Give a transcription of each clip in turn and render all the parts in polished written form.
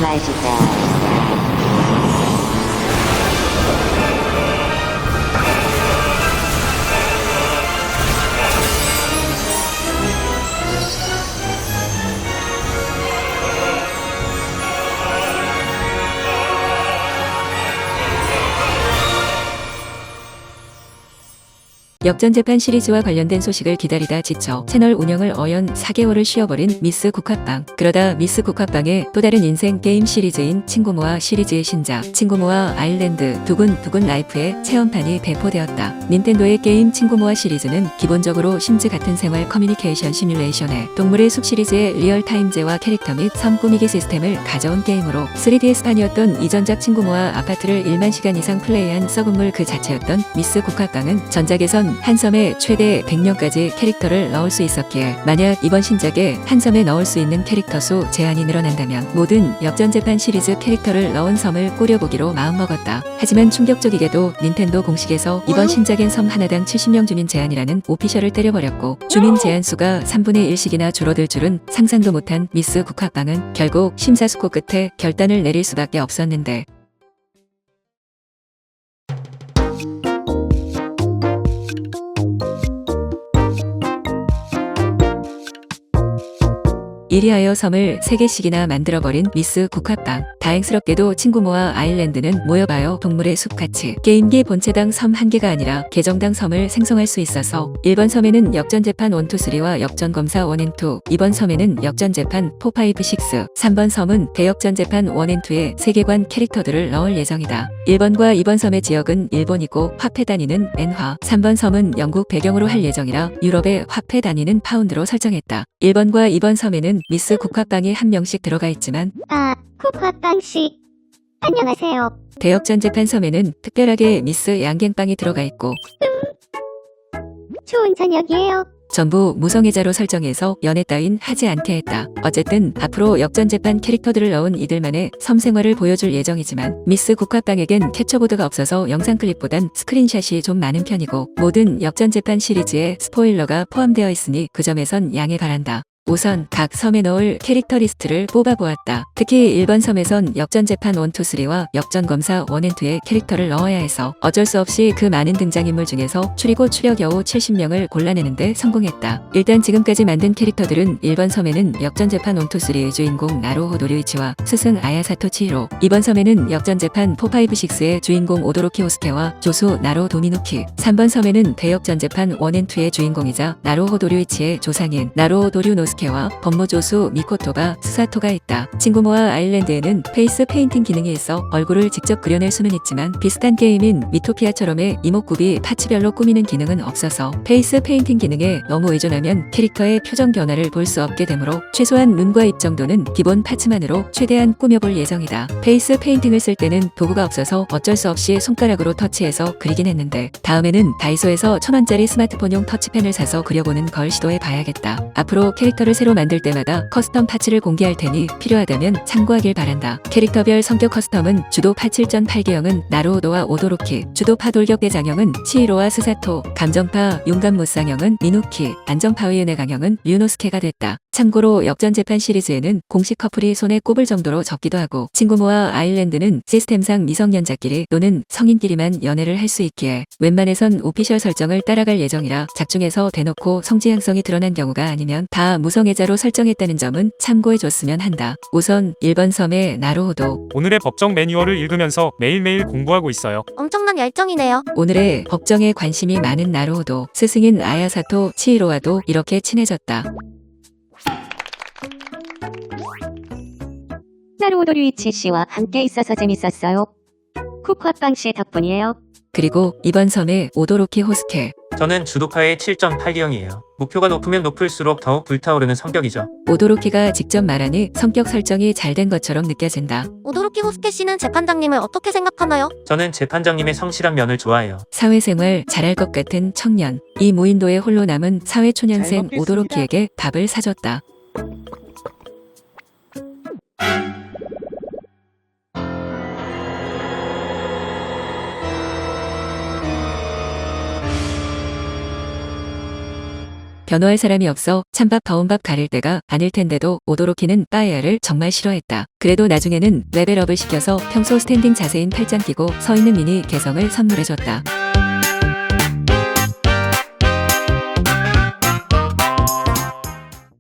맛있다. 역전재판 시리즈와 관련된 소식을 기다리다 지쳐 채널 운영을 어연 4개월을 쉬어버린 미스 국화빵. 그러다 미스 국화빵의 또 다른 인생 게임 시리즈인 친구모아 시리즈의 신작 친구모아 아일랜드 두근두근 라이프의 체험판이 배포되었다. 닌텐도의 게임 친구모아 시리즈는 기본적으로 심즈 같은 생활 커뮤니케이션 시뮬레이션에 동물의 숲 시리즈의 리얼타임제와 캐릭터 및 섬 꾸미기 시스템을 가져온 게임으로 3DS판이었던 이전작 친구모아 아파트를 1만 시간 이상 플레이한 썩은 물 그 자체였던 미스 국화빵은 전작에선 한 섬에 최대 100명까지 캐릭터를 넣을 수 있었기에 만약 이번 신작에 한 섬에 넣을 수 있는 캐릭터 수 제한이 늘어난다면 모든 역전재판 시리즈 캐릭터를 넣은 섬을 꾸려보기로 마음먹었다. 하지만 충격적이게도 닌텐도 공식에서 이번 신작엔 섬 하나당 70명 주민 제한이라는 오피셜을 때려버렸고 주민 제한 수가 3분의 1씩이나 줄어들 줄은 상상도 못한 미스 국화빵은 결국 심사숙고 끝에 결단을 내릴 수밖에 없었는데 이리하여 섬을 3개씩이나 만들어버린 미스 국화빵. 다행스럽게도 친구모아 아일랜드는 모여봐요 동물의 숲같이 게임기 본체당 섬 1개가 아니라 계정당 섬을 생성할 수 있어서 1번 섬에는 역전재판 1, 2, 3와 역전검사 1, 2, 2번 섬에는 역전재판 4, 5, 6, 3번 섬은 대역전재판 1, 2의 세계관 캐릭터들을 넣을 예정이다. 1번과 2번 섬의 지역은 일본이고 화폐 단위는 엔화, 3번 섬은 영국 배경으로 할 예정이라 유럽의 화폐 단위는 파운드로 설정했다. 1번과 2번 섬에는 미스 국화빵이 한 명씩 들어가 있지만 국화빵씨 안녕하세요. 대역전재판 섬에는 특별하게 미스 양갱빵이 들어가 있고 좋은 저녁이에요. 전부 무성애자로 설정해서 연애 따윈 하지 않게 했다. 어쨌든 앞으로 역전재판 캐릭터들을 넣은 이들만의 섬생활을 보여줄 예정이지만 미스 국화빵에겐 캡처보드가 없어서 영상 클립보단 스크린샷이 좀 많은 편이고 모든 역전재판 시리즈에 스포일러가 포함되어 있으니 그 점에선 양해 바란다. 우선 각 섬에 넣을 캐릭터 리스트를 뽑아보았다. 특히 1번 섬에선 역전재판 1, 2, 3와 역전검사 1, 2의 캐릭터를 넣어야 해서 어쩔 수 없이 그 많은 등장인물 중에서 추리고 추려 겨우 70명을 골라내는데 성공했다. 일단 지금까지 만든 캐릭터들은 1번 섬에는 역전재판 1, 2, 3의 주인공 나루호 노류이치와 스승 아야사토 치히로, 2번 섬에는 역전재판 4, 5, 6의 주인공 오도로키 호스케와 조수 나로 도미누키, 3번 섬에는 대역전재판 1, 2의 주인공이자 나루호 노류이치의 조상인 나루호 도류 노스케 와 법무조수 미코토가 스사토가 있다. 친구모아 아일랜드에는 페이스 페인팅 기능이 있어 얼굴을 직접 그려낼 수는 있지만 비슷한 게임인 미토피아처럼의 이목구비 파츠별로 꾸미는 기능은 없어서 페이스 페인팅 기능에 너무 의존하면 캐릭터의 표정 변화를 볼 수 없게 되므로 최소한 눈과 입 정도는 기본 파츠만으로 최대한 꾸며볼 예정이다. 페이스 페인팅을 쓸 때는 도구가 없어서 어쩔 수 없이 손가락으로 터치해서 그리긴 했는데 다음에는 다이소에서 1000원짜리 스마트폰용 터치펜을 사서 그려보는 걸 시도해 봐야겠다. 앞으로 캐릭터를 새로 만들 때마다 커스텀 파츠를 공개할 테니 필요하다면 참고하길 바란다. 캐릭터별 성격 커스텀은 주도파 7.8개형은 나루오도와 오도로키, 주도파 돌격대장형은 치히로와 스사토, 감정파 용감무쌍형은 미누키, 안정파 의은의 강형은 류노스케가 됐다. 참고로 역전재판 시리즈에는 공식 커플이 손에 꼽을 정도로 적기도 하고 친구모아 아일랜드는 시스템상 미성년자끼리 또는 성인끼리만 연애를 할 수 있기에 웬만해선 오피셜 설정을 따라갈 예정이라 작중에서 대놓고 성지향성이 드러난 경우가 아니면 다 무성애자로 설정했다는 점은 참고해줬으면 한다. 우선 1번 섬의 나루호도. 오늘의 법정 매뉴얼을 읽으면서 매일매일 공부하고 있어요. 엄청난 열정이네요. 오늘의 법정에 관심이 많은 나루호도 스승인 아야사토 치히로와도 이렇게 친해졌다. 나루오도 류이치 씨와 함께 있어서 재밌었어요. 국화빵 씨 덕분이에요. 그리고 이번 섬의 오도로키 호스케. 저는 주도파의 7.8기형이에요. 목표가 높으면 높을수록 더욱 불타오르는 성격이죠. 오도로키가 직접 말하니 성격 설정이 잘 된 것처럼 느껴진다. 오도로키 호스케 씨는 재판장님을 어떻게 생각하나요? 저는 재판장님의 성실한 면을 좋아해요. 사회생활 잘할 것 같은 청년. 이 무인도에 홀로 남은 사회초년생 오도로키에게 밥을 사줬다. 변호할 사람이 없어 찬밥 더운 밥 가릴 때가 아닐 텐데도 오도로키는 빠에야를 정말 싫어했다. 그래도 나중에는 레벨업을 시켜서 평소 스탠딩 자세인 팔짱 끼고 서 있는 미니 개성을 선물해줬다.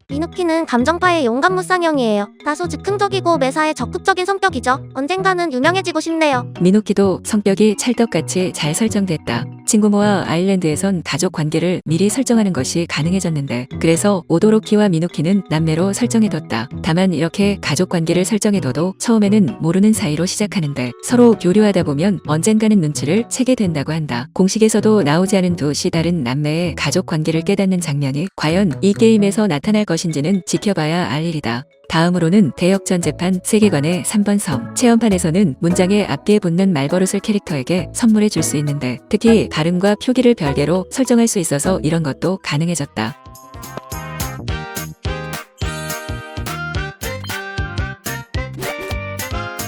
미누키는 감정파의 용감 무쌍형이에요. 다소 즉흥적이고 매사에 적극적인 성격이죠. 언젠가는 유명해지고 싶네요. 미누키도 성격이 찰떡같이 잘 설정됐다. 친구모와 아일랜드에선 가족 관계를 미리 설정하는 것이 가능해졌는데 그래서 오도로키와 미누키는 남매로 설정해뒀다. 다만 이렇게 가족 관계를 설정해둬도 처음에는 모르는 사이로 시작하는데 서로 교류하다 보면 언젠가는 눈치를 채게 된다고 한다. 공식에서도 나오지 않은 두 다른 남매의 가족 관계를 깨닫는 장면이 과연 이 게임에서 나타날 것인지는 지켜봐야 알 일이다. 다음으로는 대역전 재판 세계관의 3번 섬. 체험판에서는 문장의 앞뒤에 붙는 말버릇을 캐릭터에게 선물해 줄 수 있는데 특히 발음과 표기를 별개로 설정할 수 있어서 이런 것도 가능해졌다.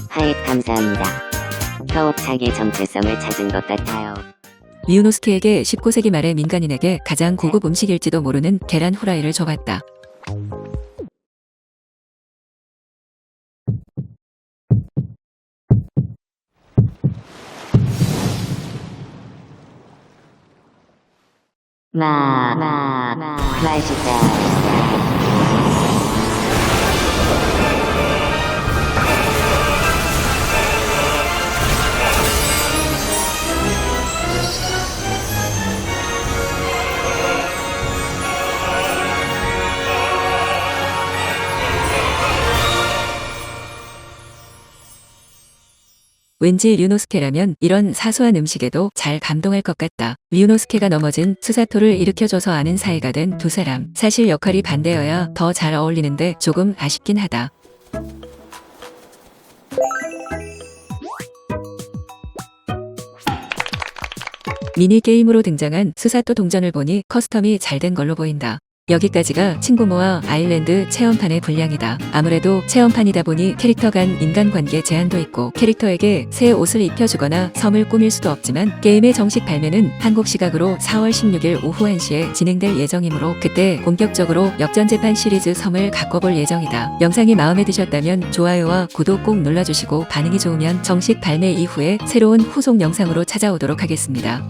하입 감사합니다. 더욱 자기 정체성을 찾은 것 같아요. 리우노스케에게 19세기 말의 민간인에게 가장 고급 음식일지도 모르는 계란 후라이를 줘봤다. 맛있다. 왠지 류노스케라면 이런 사소한 음식에도 잘 감동할 것 같다. 류노스케가 넘어진 스사토를 일으켜줘서 아는 사이가 된 두 사람. 사실 역할이 반대여야 더 잘 어울리는데 조금 아쉽긴 하다. 미니게임으로 등장한 스사토 동전을 보니 커스텀이 잘 된 걸로 보인다. 여기까지가 친구모와 아일랜드 체험판의 분량이다. 아무래도 체험판이다 보니 캐릭터 간 인간관계 제한도 있고 캐릭터에게 새 옷을 입혀주거나 섬을 꾸밀 수도 없지만 게임의 정식 발매는 한국 시각으로 4월 16일 오후 1시에 진행될 예정이므로 그때 본격적으로 역전재판 시리즈 섬을 가꿔볼 예정이다. 영상이 마음에 드셨다면 좋아요와 구독 꼭 눌러주시고 반응이 좋으면 정식 발매 이후에 새로운 후속 영상으로 찾아오도록 하겠습니다.